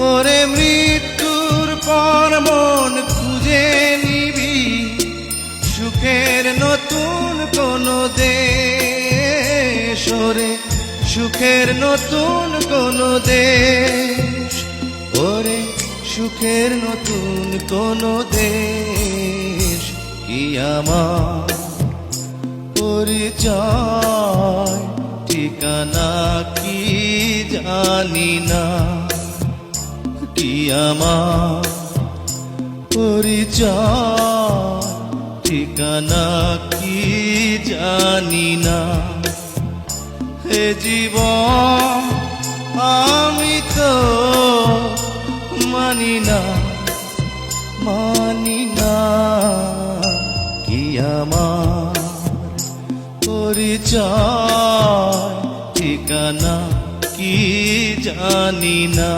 ওরে মৃত্যুর পর মন খুঁজে নিবি সুখের নতুন কোনো দেশ, ওরে সুখের নতুন কোনো দেশ, ওরে সুখের নতুন কোনো দেশ। কি আমার পরিচয় ঠিকানা কি জানি না, কি আমার পরিচয় ঠিকানা কি জানি না। হে জীবন আমি তো মানি না, মানি না, কি আমার পরিচয় ঠিকানা কি জানি না।